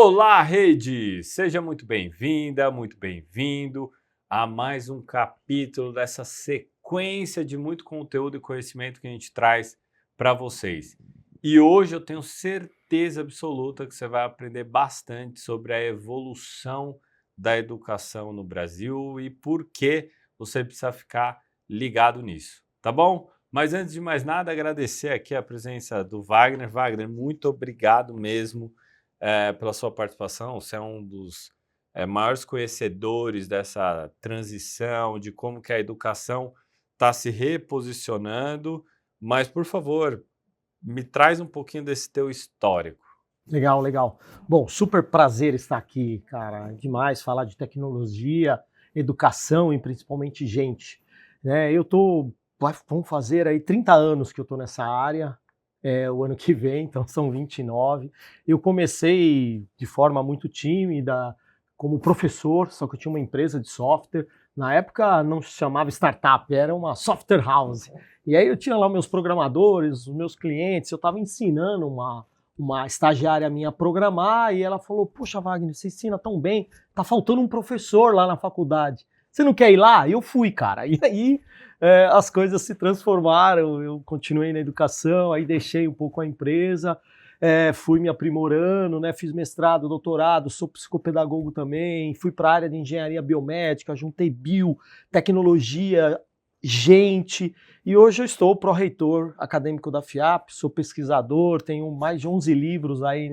Olá, rede! Seja muito bem-vinda, muito bem-vindo a mais um capítulo dessa sequência de muito conteúdo e conhecimento que a gente traz para vocês. E hoje eu tenho certeza absoluta que você vai aprender bastante sobre a evolução da educação no Brasil e por que você precisa ficar ligado nisso, tá bom? Mas antes de mais nada, agradecer aqui a presença do Wagner. Wagner, muito obrigado mesmo pela sua participação. Você é um dos maiores conhecedores dessa transição, de como que a educação está se reposicionando, mas, por favor, me traz um pouquinho desse teu histórico. Legal, legal. Bom, super prazer estar aqui, cara. Demais falar de tecnologia, educação e principalmente gente. Né? Vamos fazer aí 30 anos que eu estou nessa área, o ano que vem, então são 29. Eu comecei de forma muito tímida, como professor, só que eu tinha uma empresa de software. Na época não se chamava startup, era uma software house. E aí eu tinha lá meus programadores, os meus clientes, eu estava ensinando uma estagiária minha a programar e ela falou: "Poxa, Wagner, você ensina tão bem, tá faltando um professor lá na faculdade. Você não quer ir lá?" E eu fui, cara. E aí as coisas se transformaram, eu continuei na educação, aí deixei um pouco a empresa, fui me aprimorando, né? Fiz mestrado, doutorado, sou psicopedagogo também, fui para a área de engenharia biomédica, juntei tecnologia, gente, e hoje eu estou pró-reitor acadêmico da FIAP, sou pesquisador, tenho mais de 11 livros aí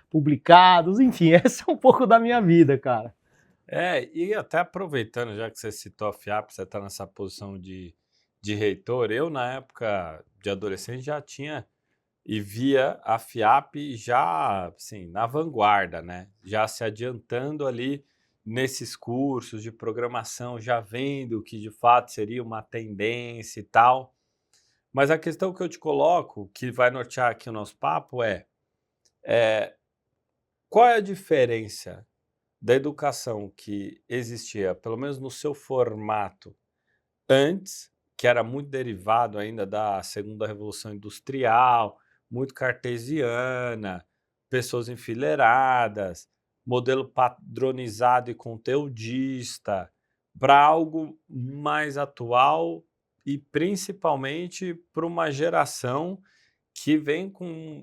publicados, enfim, essa é um pouco da minha vida, cara. E até aproveitando, já que você citou a FIAP, você está nessa posição de reitor, eu, na época de adolescente, já tinha e via a FIAP já, assim, na vanguarda, né? Já se adiantando ali nesses cursos de programação, já vendo que de fato seria uma tendência e tal. Mas a questão que eu te coloco, que vai nortear aqui o nosso papo é qual é a diferença da educação que existia, pelo menos no seu formato, antes, que era muito derivado ainda da segunda revolução industrial, muito cartesiana, pessoas enfileiradas, modelo padronizado e conteudista, para algo mais atual e principalmente para uma geração que vem com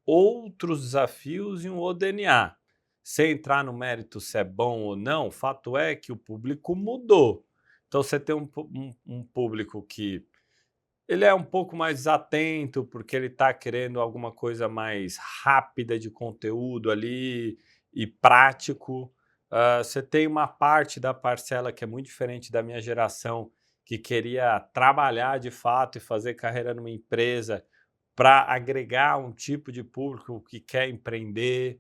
outros desafios e um outro DNA. Sem entrar no mérito se é bom ou não, o fato é que o público mudou. Então você tem um público que ele é um pouco mais atento porque ele está querendo alguma coisa mais rápida de conteúdo ali e prático. Você tem uma parte da parcela que é muito diferente da minha geração, que queria trabalhar de fato e fazer carreira numa empresa para agregar um tipo de público que quer empreender.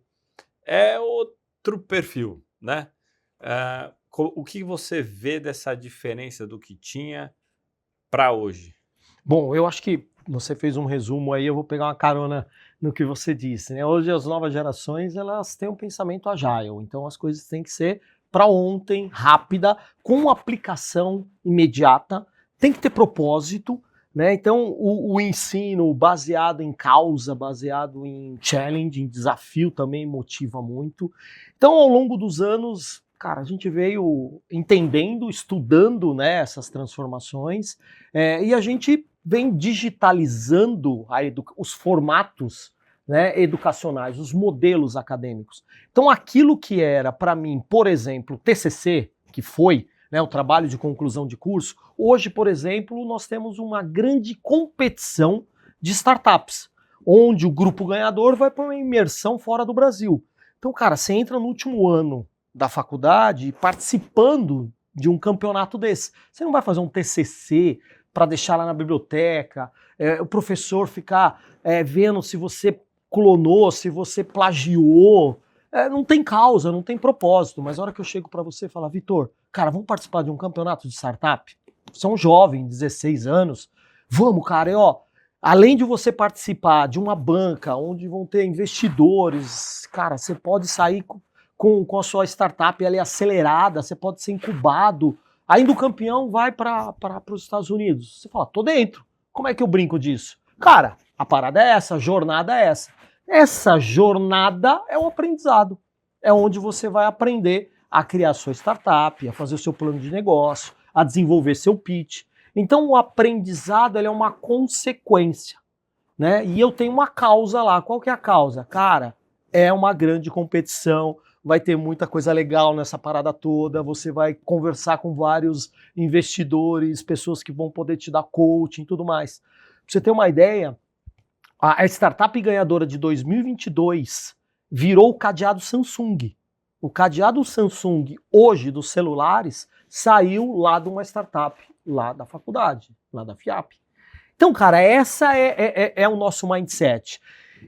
É outro perfil, né? O que você vê dessa diferença do que tinha para hoje? Bom, eu acho que você fez um resumo aí, eu vou pegar uma carona no que você disse, né? Hoje as novas gerações, elas têm um pensamento agile, então as coisas têm que ser para ontem, rápida, com aplicação imediata, tem que ter propósito, né? Então o ensino baseado em causa, baseado em challenge, em desafio também motiva muito. Então ao longo dos anos, cara, a gente veio entendendo, estudando, né, essas transformações, e a gente vem digitalizando os formatos, né, educacionais, os modelos acadêmicos. Então, aquilo que era, para mim, por exemplo, TCC, que foi, né, o trabalho de conclusão de curso, hoje, por exemplo, nós temos uma grande competição de startups, onde o grupo ganhador vai para uma imersão fora do Brasil. Então, cara, você entra no último ano da faculdade participando de um campeonato desse. Você não vai fazer um TCC para deixar lá na biblioteca, o professor ficar vendo se você clonou, se você plagiou. Não tem causa, não tem propósito. Mas a hora que eu chego para você e falar: "Vitor, cara, vamos participar de um campeonato de startup?" Você é um jovem, 16 anos. Vamos, cara, além de você participar de uma banca onde vão ter investidores, cara, você pode sair com a sua startup ali acelerada, você pode ser incubado. Ainda o campeão vai para os Estados Unidos. Você fala: "Tô dentro." Como é que eu brinco disso? Cara, a parada é essa, a jornada é essa. Essa jornada é o aprendizado. é onde você vai aprender a criar sua startup, a fazer o seu plano de negócio, a desenvolver seu pitch. Então o aprendizado ele é uma consequência, né? E eu tenho uma causa lá. Qual que é a causa? Cara, é uma grande competição, vai ter muita coisa legal nessa parada toda, você vai conversar com vários investidores, pessoas que vão poder te dar coaching e tudo mais. Pra você ter uma ideia, a startup ganhadora de 2022 virou o cadeado Samsung. O cadeado Samsung hoje dos celulares saiu lá de uma startup, lá da faculdade, lá da FIAP. Então, cara, essa é o nosso mindset.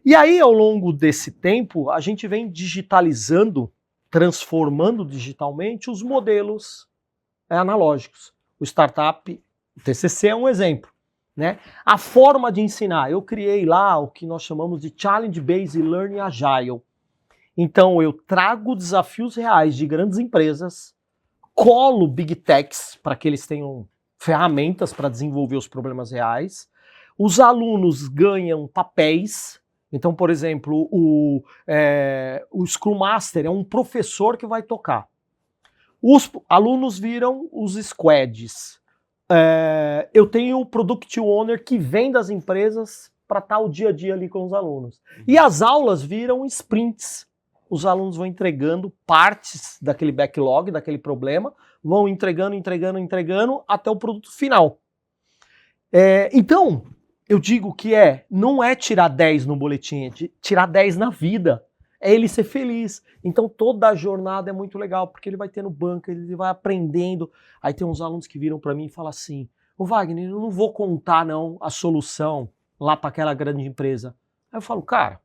E aí, ao longo desse tempo, a gente vem digitalizando, transformando digitalmente os modelos analógicos. O startup, o TCC é um exemplo. Né? A forma de ensinar, eu criei lá o que nós chamamos de Challenge Based Learning Agile. Então, eu trago desafios reais de grandes empresas, colo Big Techs para que eles tenham ferramentas para desenvolver os problemas reais. Os alunos ganham papéis. Então, por exemplo, o Scrum Master é um professor que vai tocar. Os alunos viram os squads. Eu tenho o Product Owner que vem das empresas para estar o dia a dia ali com os alunos. E as aulas viram sprints. Os alunos vão entregando partes daquele backlog, daquele problema, vão entregando até o produto final. Então, eu digo que não é tirar 10 no boletim, é tirar 10 na vida. É ele ser feliz. Então toda a jornada é muito legal, porque ele vai tendo banca, ele vai aprendendo. Aí tem uns alunos que viram para mim e falam assim, ô Wagner, eu não vou contar não a solução lá para aquela grande empresa. Aí eu falo, cara,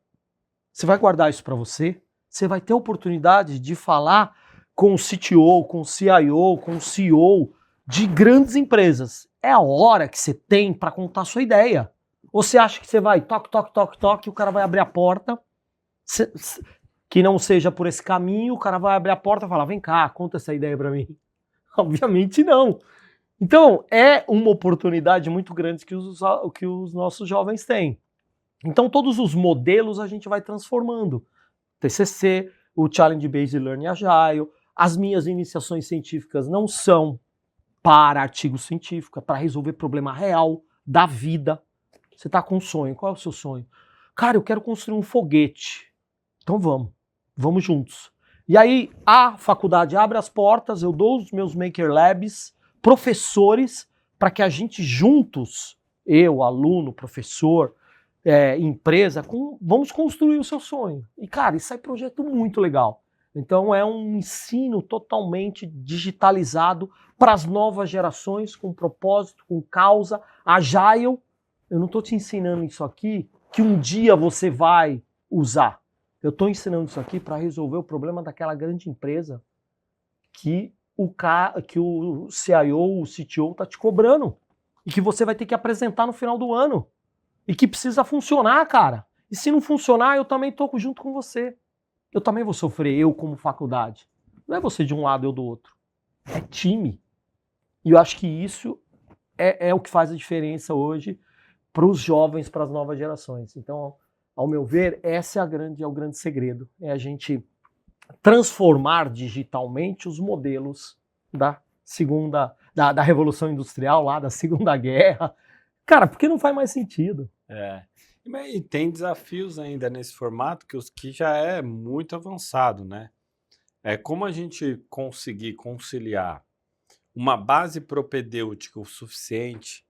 você vai guardar isso para você? Você vai ter a oportunidade de falar com o CTO, com o CIO, com o CEO de grandes empresas. É a hora que você tem para contar a sua ideia. Ou você acha que você vai toque, e o cara vai abrir a porta, que não seja por esse caminho, o cara vai abrir a porta e falar, vem cá, conta essa ideia para mim. Obviamente não. Então, é uma oportunidade muito grande que os nossos jovens têm. Então, todos os modelos a gente vai transformando. TCC, o Challenge Based Learning Agile, as minhas iniciações científicas não são para artigo científico, é para resolver problema real da vida. Você está com um sonho, qual é o seu sonho? Cara, eu quero construir um foguete. Então vamos juntos. E aí a faculdade abre as portas, eu dou os meus Maker Labs, professores, para que a gente juntos, eu, aluno, professor, empresa, vamos construir o seu sonho. E cara, isso é um projeto muito legal. Então é um ensino totalmente digitalizado para as novas gerações, com propósito, com causa, agile. Eu não estou te ensinando isso aqui que um dia você vai usar. Eu estou ensinando isso aqui para resolver o problema daquela grande empresa que o CIO, o CTO está te cobrando e que você vai ter que apresentar no final do ano e que precisa funcionar, cara. E se não funcionar, eu também estou junto com você. Eu também vou sofrer, eu como faculdade. Não é você de um lado, eu do outro. É time. E eu acho que isso é o que faz a diferença hoje para os jovens, para as novas gerações. Então, ao meu ver, esse é o grande segredo. É a gente transformar digitalmente os modelos da Revolução Industrial, lá da Segunda Guerra. Cara, porque não faz mais sentido. E tem desafios ainda nesse formato que já é muito avançado, né? Como a gente conseguir conciliar uma base propedêutica o suficiente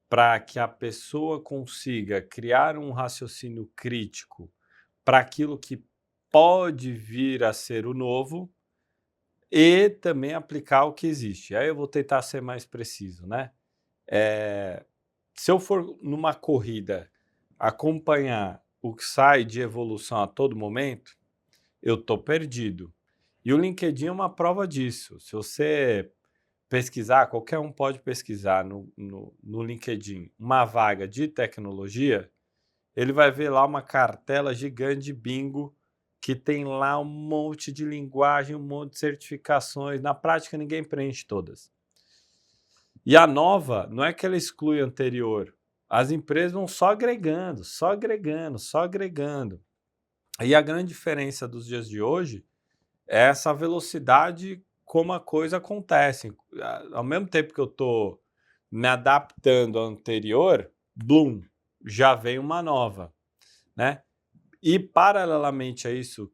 para que a pessoa consiga criar um raciocínio crítico para aquilo que pode vir a ser o novo e também aplicar o que existe. Aí eu vou tentar ser mais preciso, né? Se eu for numa corrida acompanhar o que sai de evolução a todo momento, eu estou perdido. E o LinkedIn é uma prova disso. Se você pesquisar, qualquer um pode pesquisar no LinkedIn uma vaga de tecnologia, ele vai ver lá uma cartela gigante de bingo que tem lá um monte de linguagem, um monte de certificações. Na prática, ninguém preenche todas. E a nova, não é que ela exclui a anterior. As empresas vão só agregando, só agregando, só agregando. E a grande diferença dos dias de hoje é essa velocidade como a coisa acontece. Ao mesmo tempo que eu estou me adaptando ao anterior, blum, já vem uma nova, né? E paralelamente a isso,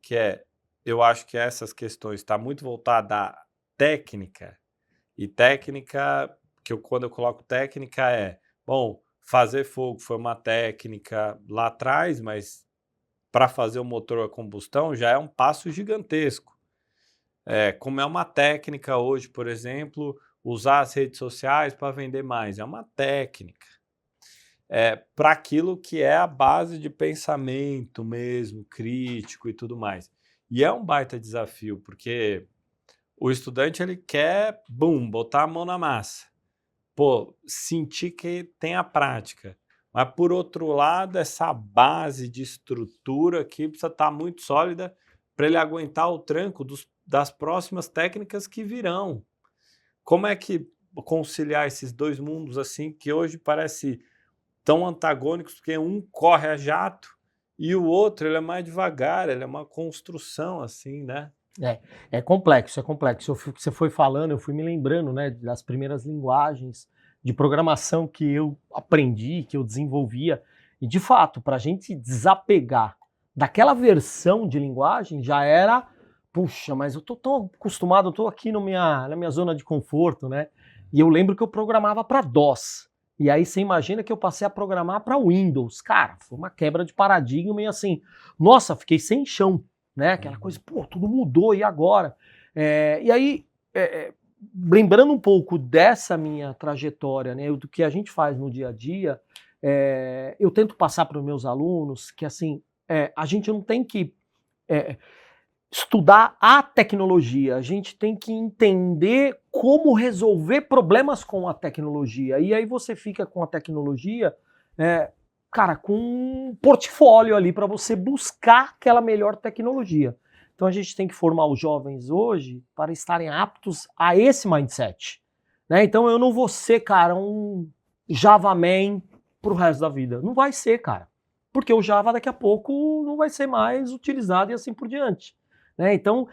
eu acho que essas questões está muito voltada à técnica, e técnica, quando eu coloco técnica bom, fazer fogo foi uma técnica lá atrás, mas para fazer o motor a combustão já é um passo gigantesco. Como é uma técnica hoje, por exemplo, usar as redes sociais para vender mais, é uma técnica. Para aquilo que é a base de pensamento mesmo, crítico e tudo mais. E é um baita desafio, porque o estudante ele quer, botar a mão na massa. Pô, sentir que tem a prática. Mas, por outro lado, essa base de estrutura aqui precisa estar muito sólida para ele aguentar o tranco das próximas técnicas que virão. Como é que conciliar esses dois mundos assim que hoje parece tão antagônicos, porque um corre a jato e o outro ele é mais devagar, ele é uma construção assim, né? É complexo, é complexo. Você foi falando, eu fui me lembrando, né, das primeiras linguagens de programação que eu aprendi, que eu desenvolvia. E, de fato, para a gente desapegar daquela versão de linguagem, já era, puxa, mas eu tô tão acostumado, eu tô aqui na minha zona de conforto, né? E eu lembro que eu programava para DOS. E aí você imagina que eu passei a programar para Windows. Cara, foi uma quebra de paradigma e assim, nossa, fiquei sem chão, né? Aquela coisa, pô, tudo mudou, e agora? E aí, lembrando um pouco dessa minha trajetória, né, do que a gente faz no dia a dia, eu tento passar para os meus alunos que, assim, a gente não tem que estudar a tecnologia, a gente tem que entender como resolver problemas com a tecnologia. E aí você fica com a tecnologia, cara, com um portfólio ali para você buscar aquela melhor tecnologia. Então a gente tem que formar os jovens hoje para estarem aptos a esse mindset, né? Então eu não vou ser, cara, um Java Man pro resto da vida. Não vai ser, cara. Porque o Java daqui a pouco não vai ser mais utilizado e assim por diante. Né? Então,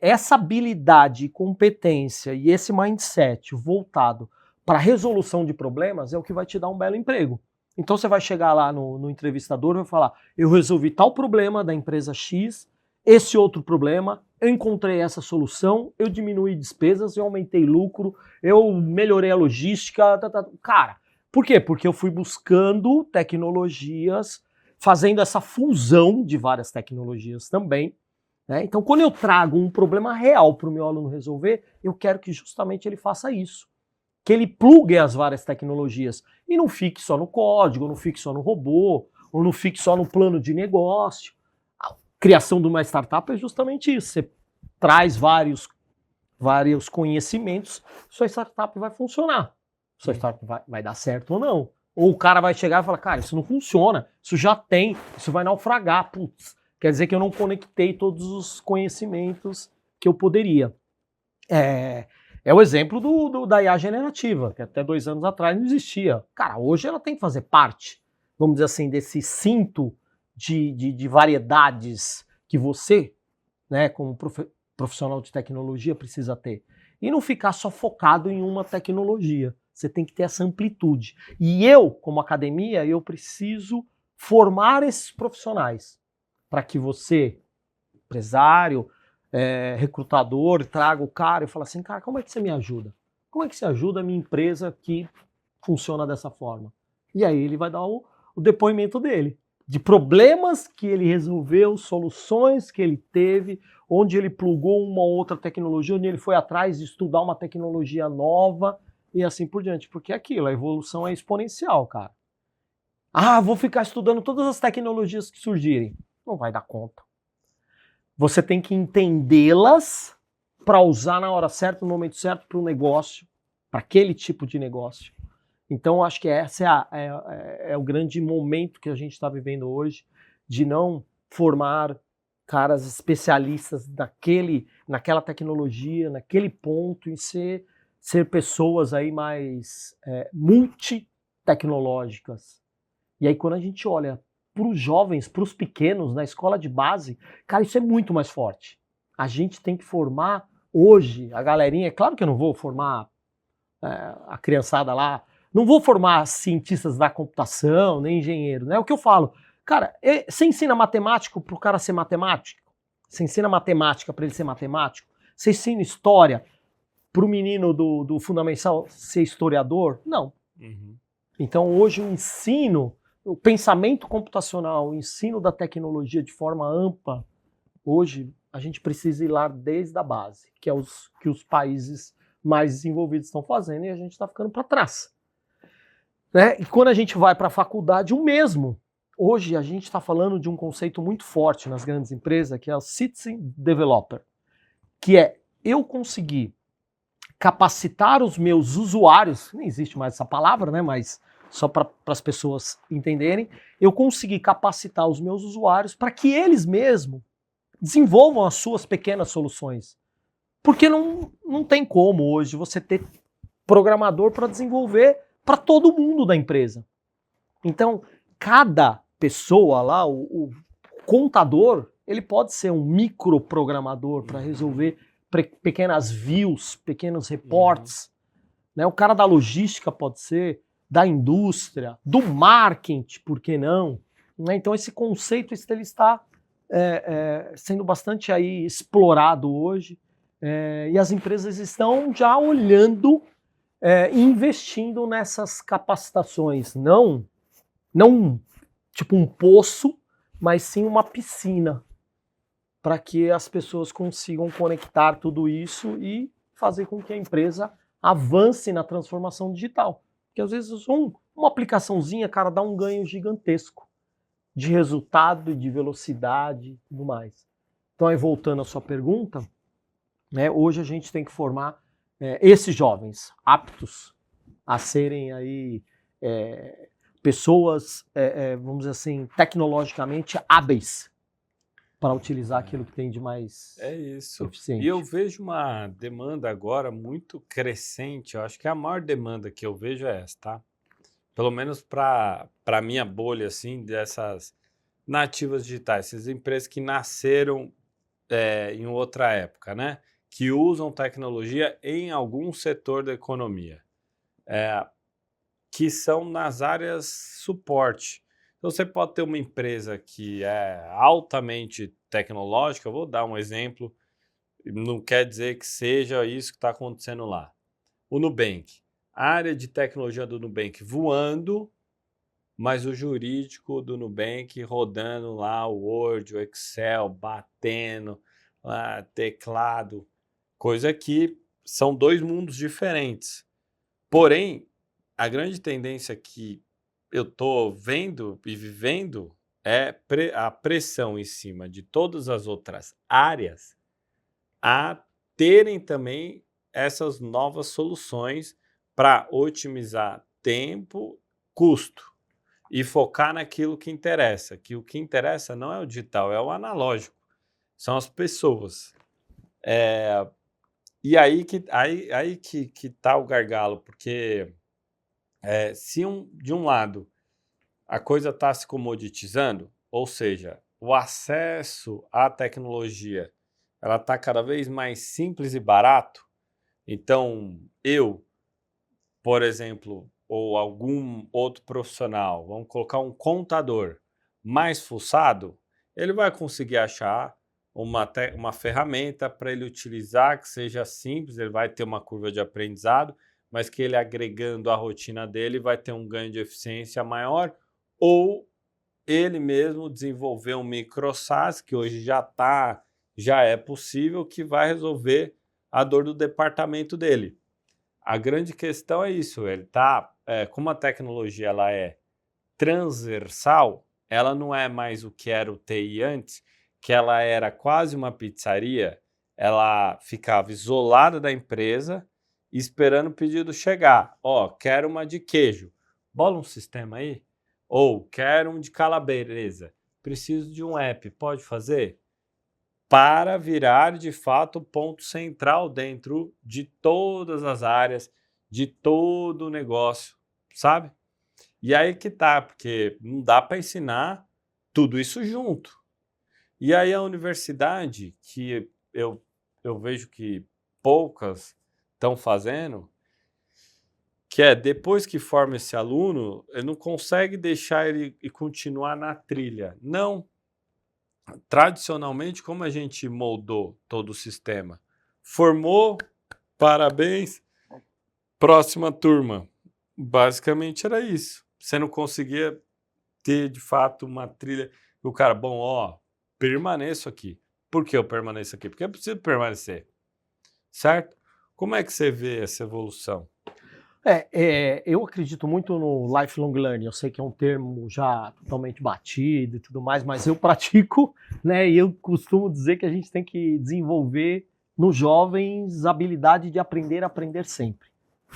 essa habilidade, competência e esse mindset voltado para a resolução de problemas é o que vai te dar um belo emprego. Então você vai chegar lá no entrevistador e vai falar, eu resolvi tal problema da empresa X, esse outro problema, eu encontrei essa solução, eu diminuí despesas, eu aumentei lucro, eu melhorei a logística, Cara, por quê? Porque eu fui buscando tecnologias, fazendo essa fusão de várias tecnologias também, né? Então, quando eu trago um problema real para o meu aluno resolver, eu quero que justamente ele faça isso. Que ele plugue as várias tecnologias e não fique só no código, não fique só no robô, ou não fique só no plano de negócio. A criação de uma startup é justamente isso. Você traz vários conhecimentos, sua startup vai funcionar. Sua startup vai dar certo ou não. Ou o cara vai chegar e falar, cara, isso não funciona, isso já tem, isso vai naufragar, putz. Quer dizer que eu não conectei todos os conhecimentos que eu poderia. É o exemplo da IA generativa, que até 2 anos atrás não existia. Cara, hoje ela tem que fazer parte, vamos dizer assim, desse cinto de variedades que você, né, como profissional de tecnologia, precisa ter. E não ficar só focado em uma tecnologia. Você tem que ter essa amplitude. E eu, como academia, eu preciso formar esses profissionais para que você, empresário, recrutador, traga o cara e fala assim, cara, como é que você me ajuda? Como é que você ajuda a minha empresa que funciona dessa forma? E aí ele vai dar o depoimento dele, de problemas que ele resolveu, soluções que ele teve, onde ele plugou uma outra tecnologia, onde ele foi atrás de estudar uma tecnologia nova e assim por diante. Porque é aquilo, a evolução é exponencial, cara. Vou ficar estudando todas as tecnologias que surgirem. Não vai dar conta. Você tem que entendê-las para usar na hora certa, no momento certo, para o negócio, para aquele tipo de negócio. Então, acho que esse é o grande momento que a gente está vivendo hoje, de não formar caras especialistas naquela tecnologia, naquele ponto, e ser pessoas aí mais multitecnológicas. E aí, quando a gente olha para os jovens, para os pequenos, na escola de base, cara, isso é muito mais forte. a gente tem que formar hoje a galerinha. É claro que eu não vou formar a criançada lá, não vou formar cientistas da computação, nem engenheiro, né? É o que eu falo. Cara, você ensina matemático para o cara ser matemático? Você ensina matemática para ele ser matemático? Você ensina história para o menino do fundamental ser historiador? Não. Uhum. Então hoje o ensino, o pensamento computacional, o ensino da tecnologia de forma ampla, hoje a gente precisa ir lá desde a base, que é que os países mais desenvolvidos estão fazendo, e a gente está ficando para trás. Né? E quando a gente vai para a faculdade, o mesmo. Hoje a gente está falando de um conceito muito forte nas grandes empresas, que é o Citizen Developer, que é eu conseguir capacitar os meus usuários, nem existe mais essa palavra, né? Mas só para as pessoas entenderem, eu conseguir capacitar os meus usuários para que eles mesmos desenvolvam as suas pequenas soluções. Porque não tem como hoje você ter programador para desenvolver para todo mundo da empresa. Então, cada pessoa lá, o contador, ele pode ser um microprogramador para resolver pequenas views, pequenos reports. Né? O cara da logística pode ser, da indústria, do marketing, por que não? Né? Então, esse conceito ele está sendo bastante aí explorado hoje, e as empresas estão já olhando e investindo nessas capacitações. Não tipo um poço, mas sim uma piscina, para que as pessoas consigam conectar tudo isso e fazer com que a empresa avance na transformação digital. Porque às vezes uma aplicaçãozinha, cara, dá um ganho gigantesco de resultado, de velocidade e tudo mais. Então, aí voltando à sua pergunta, né, hoje a gente tem que formar esses jovens aptos a serem aí pessoas, vamos dizer assim, tecnologicamente hábeis para utilizar aquilo que tem de mais eficiente. E eu vejo uma demanda agora muito crescente. Eu acho que a maior demanda que eu vejo é essa, tá? Pelo menos para a minha bolha, assim, dessas nativas digitais, essas empresas que nasceram em outra época, né? Que usam tecnologia em algum setor da economia, que são nas áreas suporte. Então, você pode ter uma empresa que é altamente tecnológica, eu vou dar um exemplo, não quer dizer que seja isso que está acontecendo lá. O Nubank, a área de tecnologia do Nubank voando, mas o jurídico do Nubank rodando lá o Word, o Excel, batendo, lá, teclado, coisa que são dois mundos diferentes. Porém, a grande tendência que eu estou vendo e vivendo é a pressão em cima de todas as outras áreas a terem também essas novas soluções para otimizar tempo, custo e focar naquilo que interessa, que o que interessa não é o digital, é o analógico, são as pessoas. E aí que tá o gargalo, porque se de um lado a coisa está se comoditizando, ou seja, o acesso à tecnologia ela está cada vez mais simples e barato, então eu, por exemplo, ou algum outro profissional, vamos colocar um contador mais fuçado, ele vai conseguir achar uma ferramenta para ele utilizar que seja simples, ele vai ter uma curva de aprendizado, mas que ele agregando à rotina dele vai ter um ganho de eficiência maior, ou ele mesmo desenvolver um micro SaaS, que hoje já é possível, que vai resolver a dor do departamento dele. A grande questão é isso, ele como a tecnologia ela é transversal, ela não é mais o que era o TI antes, que ela era quase uma pizzaria, ela ficava isolada da empresa, esperando o pedido chegar. Quero uma de queijo, bola um sistema aí. Ou quero um de calabresa, preciso de um app, pode fazer? Para virar de fato o ponto central dentro de todas as áreas, de todo o negócio, sabe? E aí que tá, porque não dá para ensinar tudo isso junto. E aí a universidade, que eu vejo que poucas estão fazendo, que é depois que forma esse aluno, ele não consegue deixar ele e continuar na trilha. Não. Tradicionalmente, como a gente moldou todo o sistema? Formou, parabéns, próxima turma. Basicamente era isso. Você não conseguia ter, de fato, uma trilha. E o cara, bom, ó, permaneço aqui. Por que eu permaneço aqui? Porque eu preciso permanecer. Certo? Como é que você vê essa evolução? Eu acredito muito no lifelong learning. Eu sei que é um termo já totalmente batido e tudo mais, mas eu pratico, né? E eu costumo dizer que a gente tem que desenvolver nos jovens a habilidade de aprender a aprender sempre.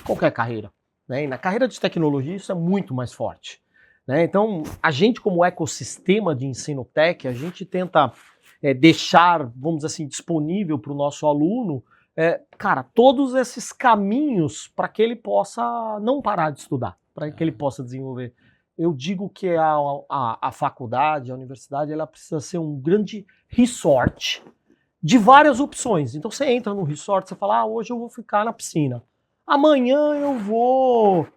Qualquer carreira, né? E na carreira de tecnologia isso é muito mais forte, né? Então, a gente como ecossistema de ensino tech, a gente tenta deixar, vamos dizer assim, disponível para o nosso aluno cara, todos esses caminhos para que ele possa não parar de estudar, para que ele possa desenvolver. Eu digo que a faculdade, a universidade, ela precisa ser um grande resort de várias opções. Então você entra no resort, você fala, hoje eu vou ficar na piscina. Amanhã eu vou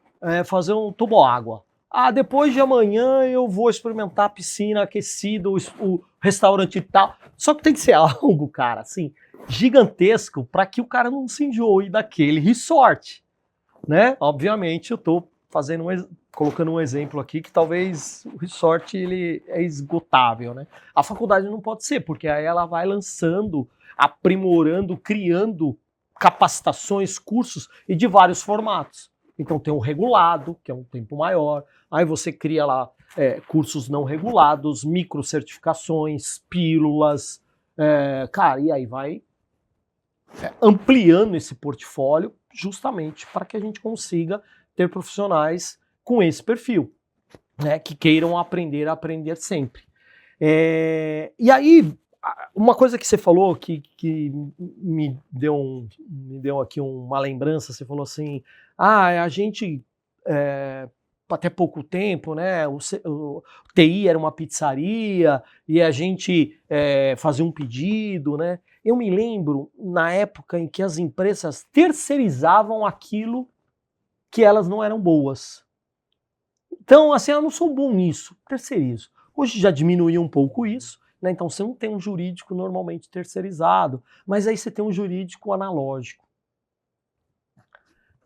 fazer um toboágua. Depois de amanhã eu vou experimentar a piscina aquecida, o restaurante e tal. Só que tem que ser algo, cara, assim, gigantesco para que o cara não se enjoe daquele resort, né? Obviamente eu estou colocando um exemplo aqui que talvez o resort ele é esgotável, né? A faculdade não pode ser, porque aí ela vai lançando, aprimorando, criando capacitações, cursos e de vários formatos. Então tem o regulado, que é um tempo maior, aí você cria lá cursos não regulados, microcertificações, pílulas, cara, e aí vai ampliando esse portfólio justamente para que a gente consiga ter profissionais com esse perfil, né, que queiram aprender a aprender sempre. E aí, uma coisa que você falou que me deu aqui uma lembrança, você falou assim, a gente até pouco tempo, né, o TI era uma pizzaria e a gente fazia um pedido, né? Eu me lembro na época em que as empresas terceirizavam aquilo que elas não eram boas. Então, assim, eu não sou bom nisso, terceirizo. Hoje já diminuiu um pouco isso, né? Então você não tem um jurídico normalmente terceirizado, mas aí você tem um jurídico analógico.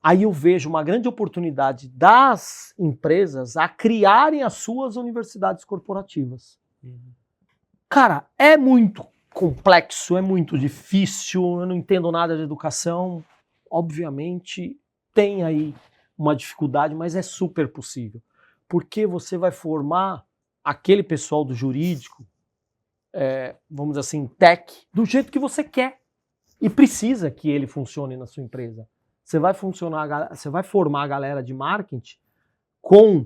Aí eu vejo uma grande oportunidade das empresas a criarem as suas universidades corporativas. Cara, é muito complexo, é muito difícil, eu não entendo nada de educação. Obviamente tem aí uma dificuldade, mas é super possível. Porque você vai formar aquele pessoal do jurídico, vamos dizer assim, tech, do jeito que você quer. E precisa que ele funcione na sua empresa. Você vai formar a galera de marketing com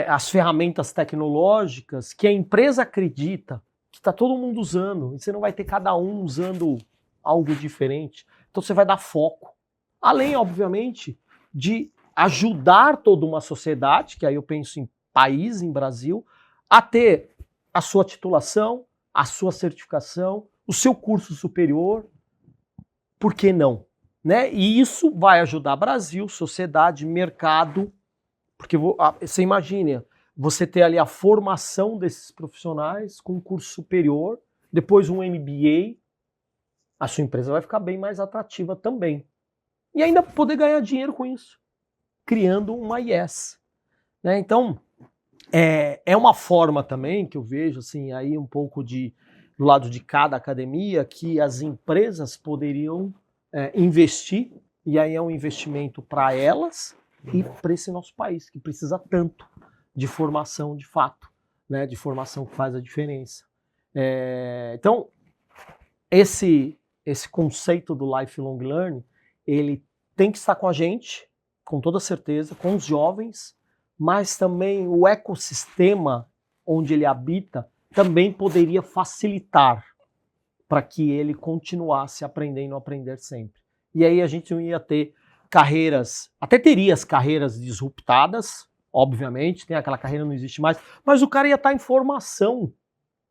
as ferramentas tecnológicas que a empresa acredita que está todo mundo usando. E você não vai ter cada um usando algo diferente. Então você vai dar foco. Além, obviamente, de ajudar toda uma sociedade, que aí eu penso em país, em Brasil, a ter a sua titulação, a sua certificação, o seu curso superior. Por que não? Né? E isso vai ajudar Brasil, sociedade, mercado, porque você imagina, você ter ali a formação desses profissionais com um curso superior, depois um MBA, a sua empresa vai ficar bem mais atrativa também. E ainda poder ganhar dinheiro com isso, criando uma IES. Né? Então, é uma forma também que eu vejo, assim, aí um pouco do lado de cada academia, que as empresas poderiam investir, e aí é um investimento para elas e para esse nosso país, que precisa tanto de formação de fato, né, de formação que faz a diferença. Então, esse conceito do lifelong learning, ele tem que estar com a gente, com toda certeza, com os jovens, mas também o ecossistema onde ele habita também poderia facilitar para que ele continuasse aprendendo a aprender sempre. E aí a gente não ia ter carreiras, até teria as carreiras disruptadas, obviamente, tem aquela carreira não existe mais, mas o cara ia estar em formação,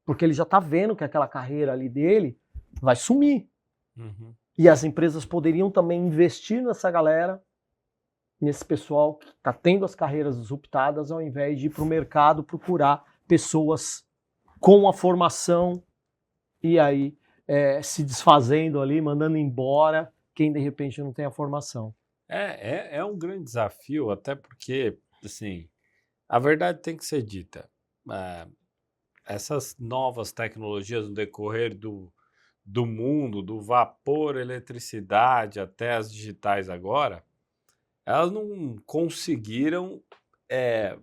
porque ele já está vendo que aquela carreira ali dele vai sumir. Uhum. E as empresas poderiam também investir nessa galera, nesse pessoal que está tendo as carreiras disruptadas, ao invés de ir para o mercado procurar pessoas com a formação e aí se desfazendo ali, mandando embora quem de repente não tem a formação. É um grande desafio, até porque, assim, a verdade tem que ser dita. Ah, essas novas tecnologias no decorrer do mundo, do vapor, eletricidade até as digitais agora, elas não conseguiram é,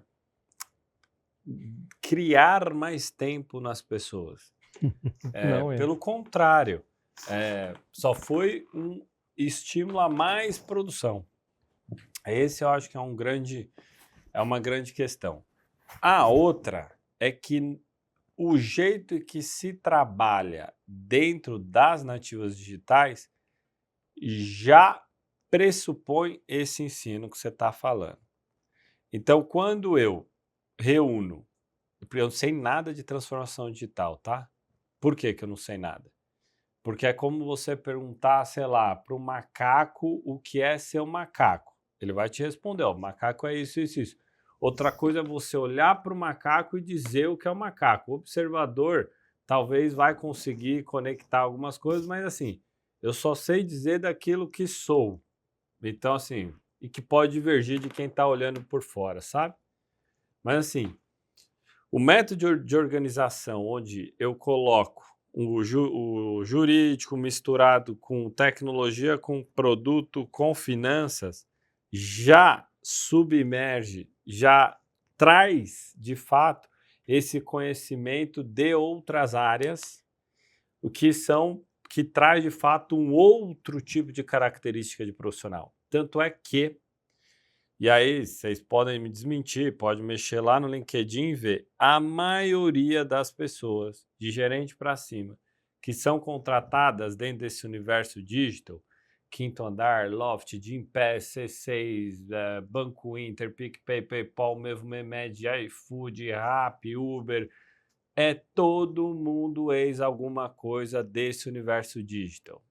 criar mais tempo nas pessoas. Não é. Pelo contrário, só foi um estímulo a mais produção. Esse eu acho que é uma grande questão. A outra é que o jeito que se trabalha dentro das nativas digitais já pressupõe esse ensino que você está falando. Então, quando eu reúno, eu não sei nada de transformação digital, tá? Por que que eu não sei nada? Porque é como você perguntar, sei lá, para o macaco o que é ser um macaco. Ele vai te responder, ó, macaco é isso, isso, isso. Outra coisa é você olhar para o macaco e dizer o que é o macaco. O observador talvez vai conseguir conectar algumas coisas, mas assim, eu só sei dizer daquilo que sou. Então, assim, e que pode divergir de quem está olhando por fora, sabe? Mas assim, o método de organização onde eu coloco o jurídico misturado com tecnologia, com produto, com finanças, já submerge, já traz, de fato, esse conhecimento de outras áreas, o que traz, de fato, um outro tipo de característica de profissional. Tanto é que e aí, vocês podem me desmentir, pode mexer lá no LinkedIn e ver. A maioria das pessoas, de gerente para cima, que são contratadas dentro desse universo digital, Quinto Andar, Loft, Gympass, C6, Banco Inter, PicPay, PayPal, Memed, iFood, Rappi, Uber, é todo mundo ex alguma coisa desse universo digital.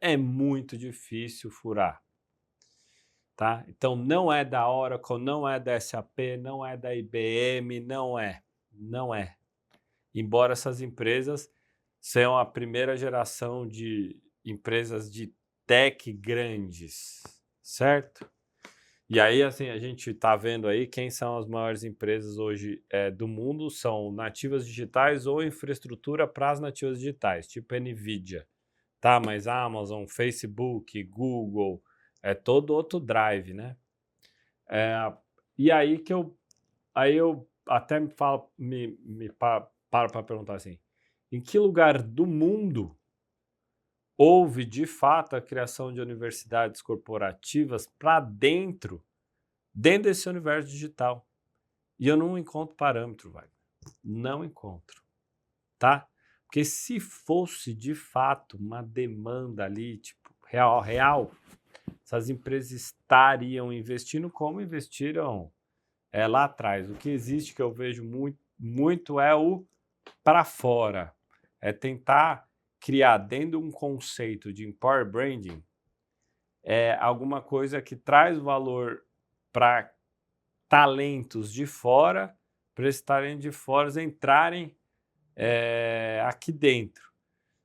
É muito difícil furar. Tá? Então não é da Oracle, não é da SAP, não é da IBM, não é. Embora essas empresas sejam a primeira geração de empresas de tech grandes, certo? E aí, assim, a gente está vendo aí quem são as maiores empresas hoje do mundo, são nativas digitais ou infraestrutura para as nativas digitais, tipo NVIDIA, tá? Mas Amazon, Facebook, Google, é todo outro drive, né? É, e aí eu até me falo, paro para perguntar assim, em que lugar do mundo houve de fato a criação de universidades corporativas para dentro desse universo digital? E eu não encontro parâmetro, vai. Não encontro, tá? Porque se fosse de fato uma demanda ali, tipo, real, essas empresas estariam investindo como investiram lá atrás. O que existe que eu vejo muito é o para fora. É tentar criar dentro de um conceito de Empower Branding alguma coisa que traz valor para talentos de fora, para esses talentos de fora entrarem aqui dentro.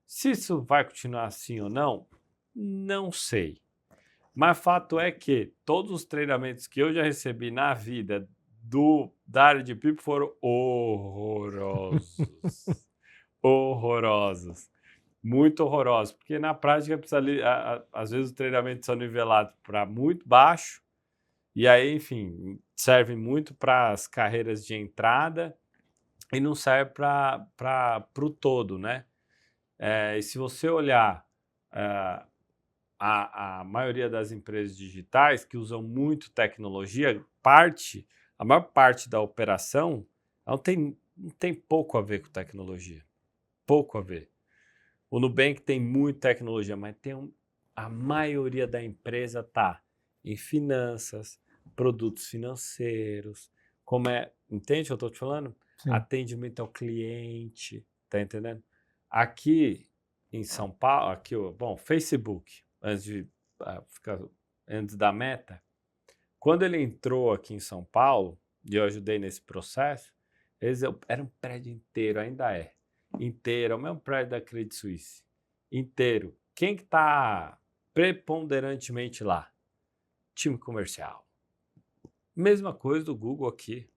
Se isso vai continuar assim ou não, não sei. Mas fato é que todos os treinamentos que eu já recebi na vida da área de PIP foram horrorosos. Horrorosos. Muito horrorosos. Porque na prática, precisa às vezes, os treinamentos são nivelados para muito baixo. E aí, enfim, serve muito para as carreiras de entrada e não serve para o todo, né? E se você olhar a maioria das empresas digitais que usam muito tecnologia, a maior parte da operação não tem pouco a ver com tecnologia. Pouco a ver. O Nubank tem muita tecnologia, mas a maioria da empresa está em finanças, produtos financeiros, entende o que eu estou te falando? Sim. Atendimento ao cliente, tá entendendo? Aqui em São Paulo, aqui, bom, Facebook, antes da Meta, quando ele entrou aqui em São Paulo, e eu ajudei nesse processo, era um prédio inteiro, ainda é, inteiro, é o mesmo prédio da Credit Suisse, inteiro. Quem que está preponderantemente lá? Time comercial. Mesma coisa do Google aqui,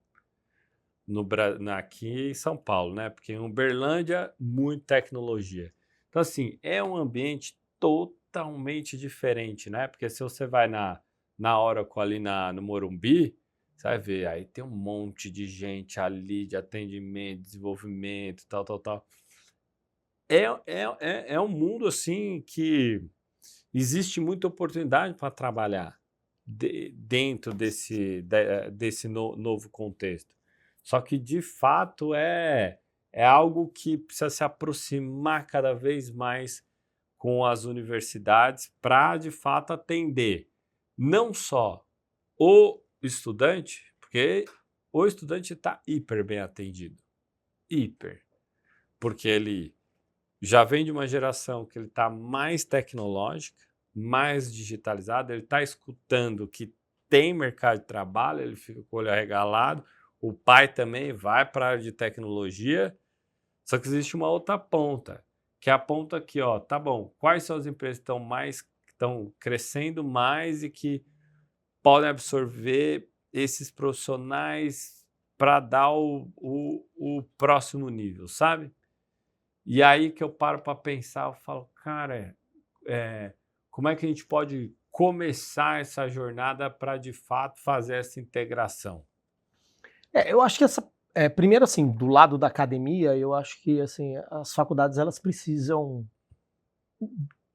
aqui em São Paulo, né? Porque em Uberlândia, muita tecnologia. Então, assim, é um ambiente totalmente diferente, né? Porque se você vai na Oracle ali no Morumbi, você vai ver, aí tem um monte de gente ali de atendimento, desenvolvimento, tal. É um mundo, assim, que existe muita oportunidade para trabalhar dentro desse novo contexto. Só que, de fato, é algo que precisa se aproximar cada vez mais com as universidades para, de fato, atender não só o estudante, porque o estudante está hiper bem atendido, hiper, porque ele já vem de uma geração que ele está mais tecnológica, mais digitalizada, ele está escutando que tem mercado de trabalho, ele fica com o olho arregalado, o pai também vai para a área de tecnologia, só que existe uma outra ponta, que é a ponta aqui, ó, tá bom, quais são as empresas que estão crescendo mais e que podem absorver esses profissionais para dar o próximo nível, sabe? E aí que eu paro para pensar, eu falo, cara, como é que a gente pode começar essa jornada para, de fato, fazer essa integração? Eu acho que primeiro, assim, do lado da academia, eu acho que assim, as faculdades elas precisam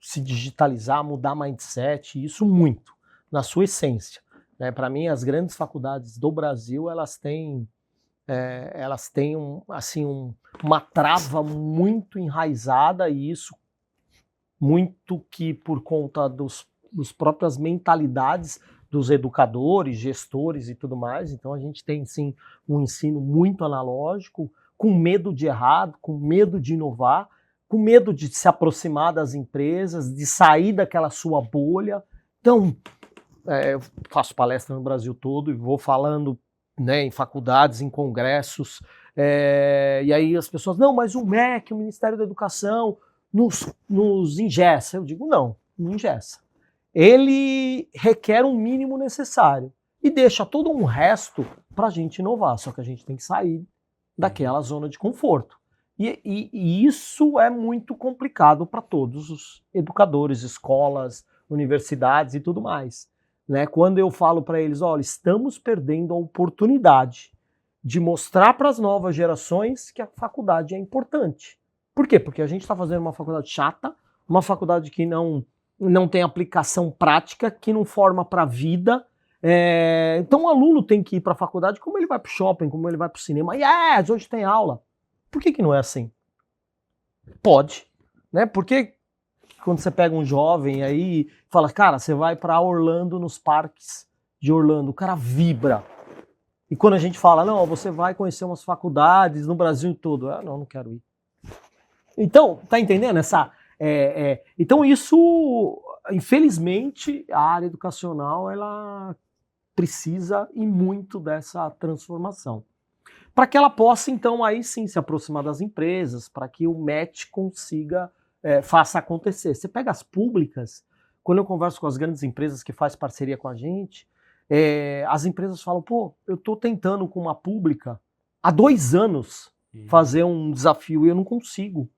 se digitalizar, mudar mindset, isso muito, na sua essência. Né? Para mim, as grandes faculdades do Brasil, elas têm uma trava muito enraizada, e isso muito que por conta dos próprias mentalidades dos educadores, gestores e tudo mais. Então a gente tem sim um ensino muito analógico, com medo de errar, com medo de inovar, com medo de se aproximar das empresas, de sair daquela sua bolha. Então, eu faço palestra no Brasil todo e vou falando, né, em faculdades, em congressos, e aí as pessoas, não, mas o MEC, o Ministério da Educação, nos engessa. Eu digo, não engessa. Ele requer um mínimo necessário e deixa todo um resto para a gente inovar, só que a gente tem que sair daquela zona de conforto. E isso é muito complicado para todos os educadores, escolas, universidades e tudo mais. Né? Quando eu falo para eles, olha, estamos perdendo a oportunidade de mostrar para as novas gerações que a faculdade é importante. Por quê? Porque a gente está fazendo uma faculdade chata, uma faculdade que não tem aplicação prática, que não forma para a vida. Então o aluno tem que ir para a faculdade como ele vai para o shopping, como ele vai para o cinema. Yes, hoje tem aula. Por que não é assim? Pode. Né? Porque quando você pega um jovem aí e fala, cara, você vai para Orlando, nos parques de Orlando, o cara vibra. E quando a gente fala, não, você vai conhecer umas faculdades no Brasil todo. Não quero ir. Então, tá entendendo então isso, infelizmente, a área educacional, ela precisa e muito dessa transformação. Para que ela possa, então, aí sim se aproximar das empresas, para que o MEC faça acontecer. Você pega as públicas, quando eu converso com as grandes empresas que fazem parceria com a gente, as empresas falam, pô, eu estou tentando com uma pública há 2 anos fazer um desafio e eu não consigo.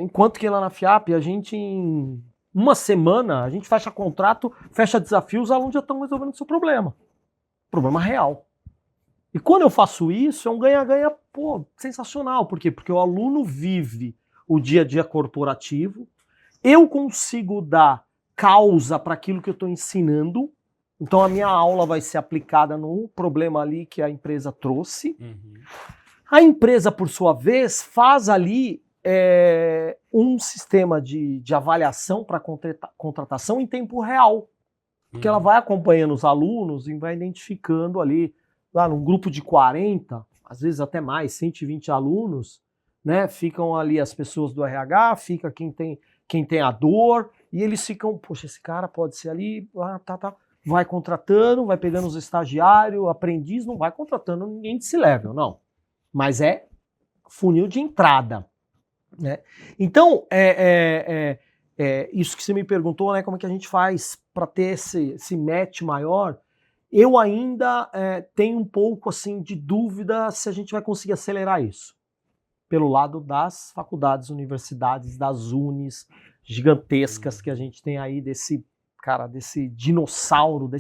Enquanto que lá na FIAP, a gente em uma semana, a gente fecha contrato, fecha desafio, os alunos já estão resolvendo o seu problema. Problema real. E quando eu faço isso, é um ganha-ganha, sensacional. Por quê? Porque o aluno vive o dia a dia corporativo, eu consigo dar causa para aquilo que eu estou ensinando, então a minha aula vai ser aplicada no problema ali que a empresa trouxe. A empresa, por sua vez, faz ali um sistema de avaliação para contratação em tempo real, porque ela vai acompanhando os alunos e vai identificando ali, lá num grupo de 40, às vezes até mais, 120 alunos, né? Ficam ali as pessoas do RH, fica quem tem a dor, e eles ficam, poxa, esse cara pode ser ali, tá. Vai contratando, vai pegando os estagiários, aprendiz, não vai contratando ninguém de C-level, não. Mas é funil de entrada, né? Então, isso que você me perguntou, né? Como é que a gente faz para ter esse match maior? Eu ainda tenho um pouco assim de dúvida se a gente vai conseguir acelerar isso. Pelo lado das faculdades, universidades, das unis gigantescas que a gente tem aí desses dinossauros,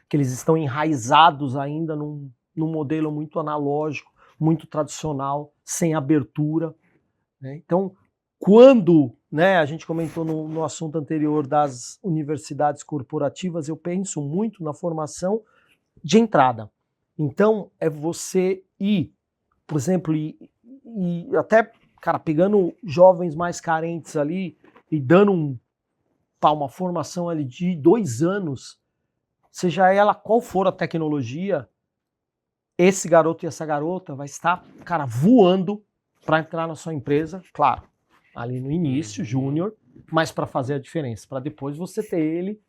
que eles estão enraizados ainda num modelo muito analógico, muito tradicional, sem abertura, né? Então, quando, né, a gente comentou no assunto anterior das universidades corporativas, eu penso muito na formação de entrada. Então, é você ir, por exemplo, e até, cara, pegando jovens mais carentes ali e dando uma formação ali de 2 anos, seja ela qual for a tecnologia, esse garoto e essa garota vai estar, cara, voando para entrar na sua empresa, claro, ali no início, júnior, mas para fazer a diferença, para depois você ter ele,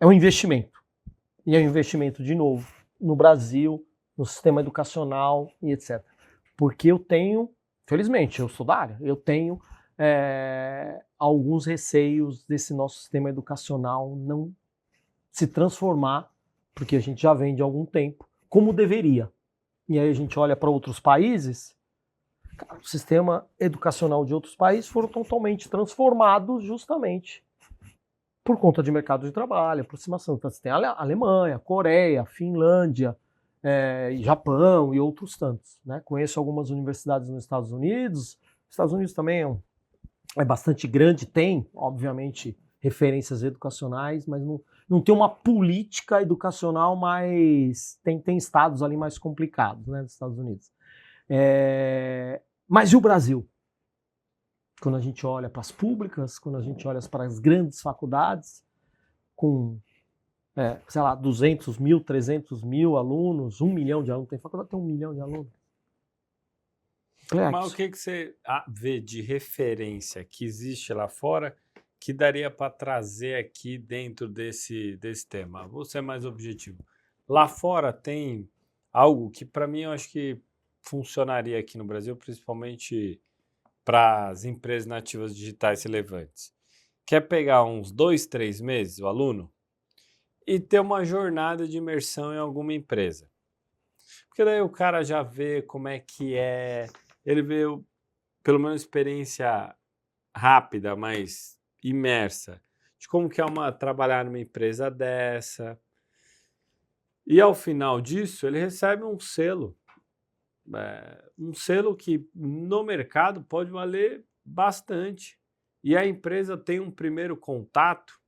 é um investimento. E é um investimento, de novo, no Brasil, no sistema educacional e etc. Porque eu tenho, felizmente, eu sou da área, eu tenho alguns receios desse nosso sistema educacional não se transformar, porque a gente já vem de algum tempo, como deveria. E aí a gente olha para outros países, o sistema educacional de outros países foram totalmente transformados justamente por conta de mercado de trabalho, aproximação. Então, você tem a Alemanha, Coreia, Finlândia, Japão e outros tantos, né? Conheço algumas universidades nos Estados Unidos. Os Estados Unidos também é bastante grande, tem, obviamente, referências educacionais, mas não tem uma política educacional mais... Tem estados ali mais complicados, né, dos Estados Unidos. Mas e o Brasil? Quando a gente olha para as públicas, quando a gente olha para as grandes faculdades, com, sei lá, 200 mil, 300 mil alunos, 1 milhão de alunos, tem faculdade que tem 1 milhão de alunos. Mas o que você vê de referência que existe lá fora que daria para trazer aqui dentro desse tema? Vou ser mais objetivo. Lá fora tem algo que, para mim, eu acho que funcionaria aqui no Brasil, principalmente para as empresas nativas digitais relevantes. Quer pegar uns 2, 3 meses, o aluno, e ter uma jornada de imersão em alguma empresa. Porque daí o cara já vê como é que é, ele vê pelo menos experiência rápida, mas imersa, de como que é trabalhar numa empresa dessa. E ao final disso, ele recebe um selo. Um selo que no mercado pode valer bastante. E a empresa tem um primeiro contato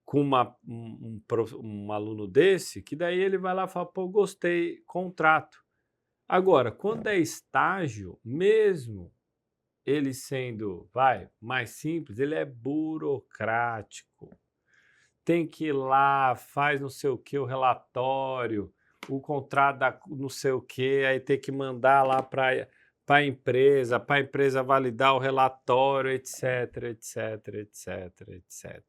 com um aluno desse, que daí ele vai lá e fala, pô, gostei, contrato. Agora, quando é estágio, mesmo ele sendo, mais simples, ele é burocrático. Tem que ir lá, faz não sei o que, o relatório, o contrato da não sei o que, aí tem que mandar lá para a empresa validar o relatório, etc, etc, etc, etc.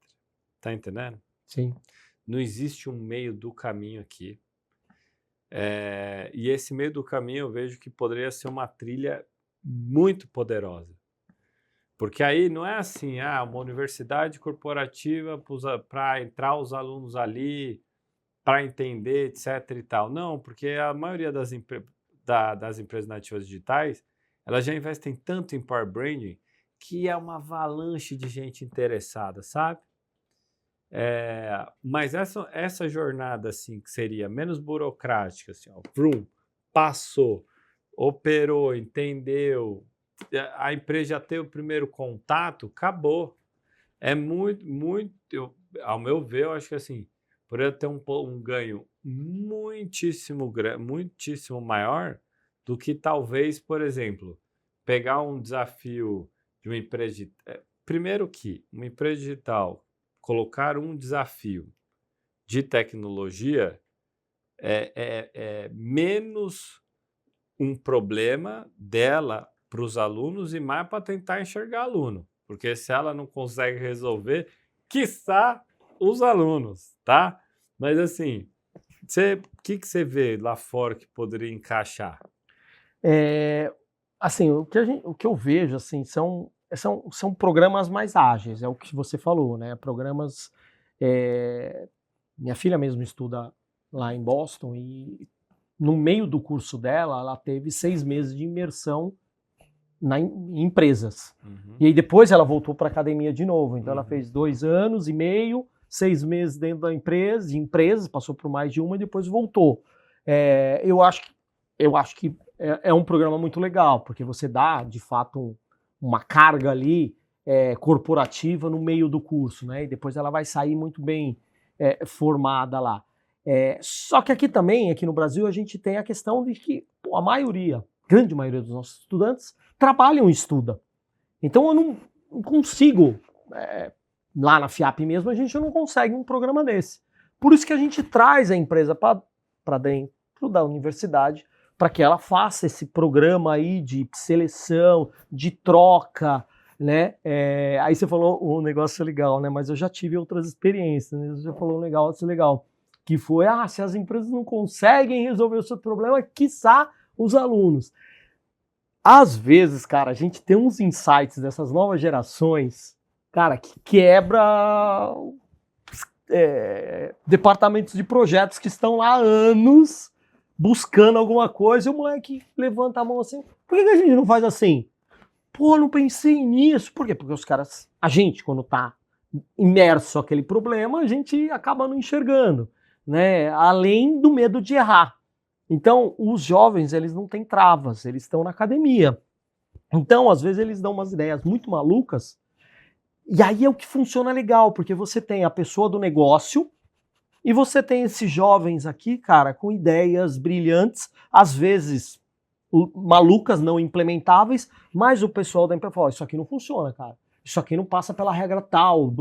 Tá entendendo? Sim. Não existe um meio do caminho aqui. E esse meio do caminho eu vejo que poderia ser uma trilha muito poderosa. Porque aí não é assim, uma universidade corporativa para entrar os alunos ali, para entender, etc e tal. Não, porque a maioria das empresas nativas digitais, elas já investem tanto em Power Branding que é uma avalanche de gente interessada, sabe? Mas essa jornada, assim, que seria menos burocrática, assim, vrum, passou, operou, entendeu, a empresa já teve o primeiro contato, acabou. É muito, ao meu ver, eu acho que assim, poderia ter um ganho muitíssimo maior do que talvez, por exemplo, pegar um desafio de uma empresa primeiro que uma empresa digital colocar um desafio de tecnologia é menos um problema dela para os alunos e mais para tentar enxergar aluno. Porque se ela não consegue resolver, quiçá os alunos, tá? Mas assim, o que você vê lá fora que poderia encaixar? Assim, o que eu vejo assim, são programas mais ágeis, é o que você falou, né? Programas. Minha filha mesmo estuda lá em Boston e no meio do curso dela, ela teve 6 meses de imersão em empresas. E aí depois ela voltou para a academia de novo. Então ela fez 2 anos e meio, 6 meses dentro da empresa, de empresas, passou por mais de uma e depois voltou. Eu acho que é um programa muito legal, porque você dá, de fato, uma carga ali corporativa no meio do curso, né? E depois ela vai sair muito bem formada lá. Só que aqui também, aqui no Brasil, a gente tem a questão de que a grande maioria dos nossos estudantes trabalham e estudam. Então eu não consigo, lá na FIAP mesmo, a gente não consegue um programa desse. Por isso que a gente traz a empresa para dentro da universidade, para que ela faça esse programa aí de seleção, de troca, né? Aí você falou um negócio legal, né? Mas eu já tive outras experiências, né? Você já falou um negócio legal, que foi, se as empresas não conseguem resolver o seu problema, quiçá os alunos. Às vezes, cara, a gente tem uns insights dessas novas gerações, cara, que quebra departamentos de projetos que estão lá há anos buscando alguma coisa, e o moleque levanta a mão assim, por que a gente não faz assim? Pô, não pensei nisso. Por quê? Porque os caras, a gente, quando tá imerso naquele problema, a gente acaba não enxergando, né? Além do medo de errar. Então, os jovens, eles não têm travas, eles estão na academia. Então, às vezes, eles dão umas ideias muito malucas, e aí é o que funciona legal, porque você tem a pessoa do negócio, e você tem esses jovens aqui, cara, com ideias brilhantes, às vezes malucas, não implementáveis, mas o pessoal da empresa fala, isso aqui não funciona, cara. Isso aqui não passa pela regra tal,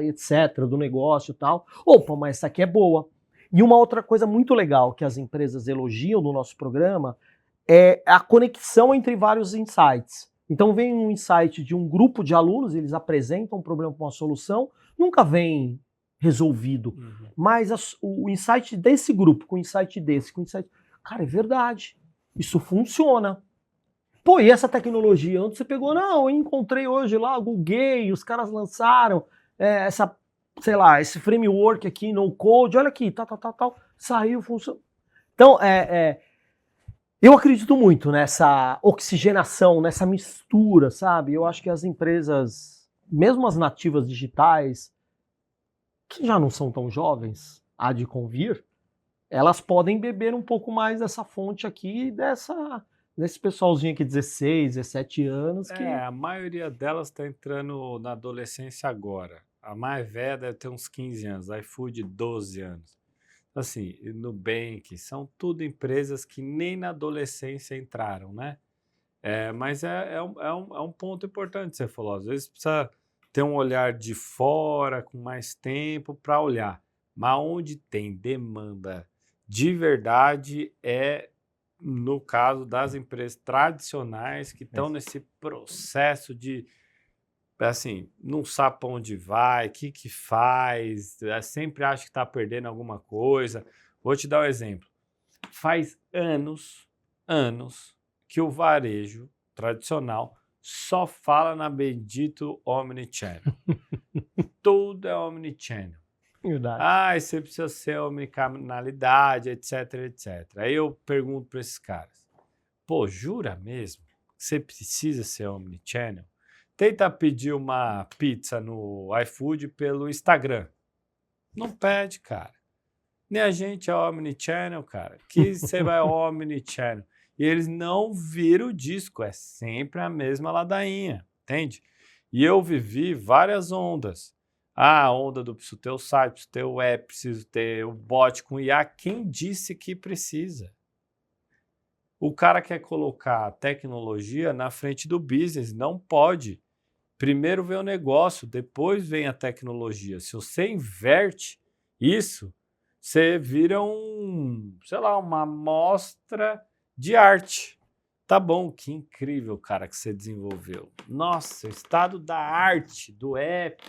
etc., do negócio e tal. Opa, mas essa aqui é boa. E uma outra coisa muito legal que as empresas elogiam no nosso programa é a conexão entre vários insights. Então vem um insight de um grupo de alunos, eles apresentam um problema com uma solução, nunca vem resolvido. Mas o insight desse grupo, com o insight desse, com o insight... Cara, é verdade. Isso funciona. Pô, e essa tecnologia? Onde você pegou? Não, eu encontrei hoje lá, googlei, os caras lançaram esse framework aqui, no code, olha aqui, tal, saiu, funcionou. Então, eu acredito muito nessa oxigenação, nessa mistura, sabe? Eu acho que as empresas, mesmo as nativas digitais, que já não são tão jovens, há de convir, elas podem beber um pouco mais dessa fonte aqui, desse pessoalzinho aqui, 16, 17 anos. A maioria delas está entrando na adolescência agora. A mais velha deve ter uns 15 anos, a iFood 12 anos. Assim, Nubank, são tudo empresas que nem na adolescência entraram, né? Mas é um ponto importante que você falou. Às vezes precisa ter um olhar de fora, com mais tempo para olhar. Mas onde tem demanda de verdade no caso das empresas tradicionais que estão nesse processo de, assim, não sabe para onde vai, o que faz, sempre acha que está perdendo alguma coisa. Vou te dar um exemplo. Faz anos que o varejo tradicional só fala na bendito omnichannel. Tudo é omnichannel. Verdade. Você precisa ser omnicanalidade, etc, etc. Aí eu pergunto para esses caras, pô, jura mesmo que você precisa ser omnichannel? Tenta pedir uma pizza no iFood pelo Instagram. Não pede, cara. Nem a gente é omnichannel, cara. Que você vai omnichannel. E eles não viram o disco, é sempre a mesma ladainha, entende? E eu vivi várias ondas. A onda do preciso ter o site, preciso ter o app, preciso ter o bot com IA. Quem disse que precisa? O cara quer colocar a tecnologia na frente do business, não pode. Primeiro vem o negócio, depois vem a tecnologia. Se você inverte isso, você vira uma amostra de arte. Tá bom, que incrível, cara, que você desenvolveu. Nossa, o estado da arte, do app,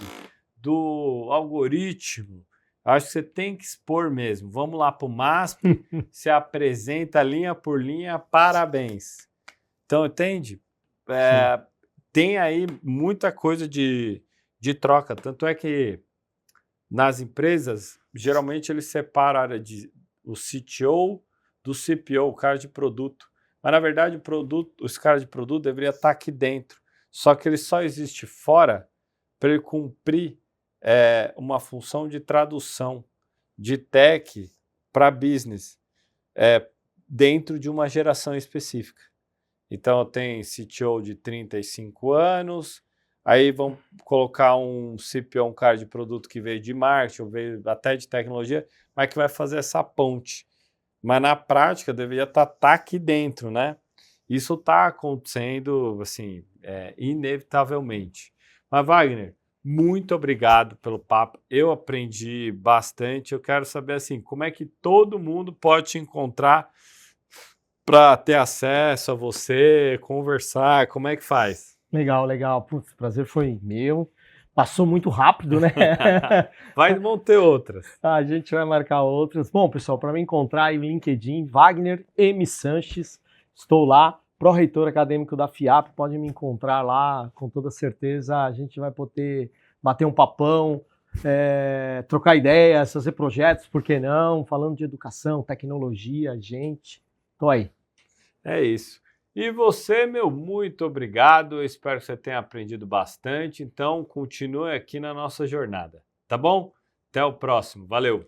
do algoritmo. Acho que você tem que expor mesmo. Vamos lá para o MASP, se apresenta linha por linha, parabéns. Então, entende? Tem aí muita coisa de troca. Tanto é que nas empresas, geralmente eles separam a área de o CTO do CPO, o cara de produto. Mas, na verdade, os caras de produto deveriam estar aqui dentro. Só que ele só existe fora para ele cumprir uma função de tradução de tech para business dentro de uma geração específica. Então, tem CTO de 35 anos, aí vão colocar um CPO, um cara de produto que veio de marketing, ou veio até de tecnologia, mas que vai fazer essa ponte. Mas na prática deveria estar aqui dentro, né? Isso está acontecendo, assim, inevitavelmente. Mas, Wagner, muito obrigado pelo papo. Eu aprendi bastante. Eu quero saber, assim, como é que todo mundo pode te encontrar para ter acesso a você, conversar, como é que faz? Legal, legal. Putz, o prazer foi meu. Passou muito rápido, né? Vão ter outras. A gente vai marcar outras. Bom, pessoal, para me encontrar aí no LinkedIn, Wagner M. Sanches. Estou lá, pró-reitor acadêmico da FIAP. Pode me encontrar lá, com toda certeza. A gente vai poder bater um papão, trocar ideias, fazer projetos, por que não? Falando de educação, tecnologia, gente. Tô aí. É isso. E você, meu, muito obrigado. Eu espero que você tenha aprendido bastante. Então, continue aqui na nossa jornada, tá bom? Até o próximo. Valeu!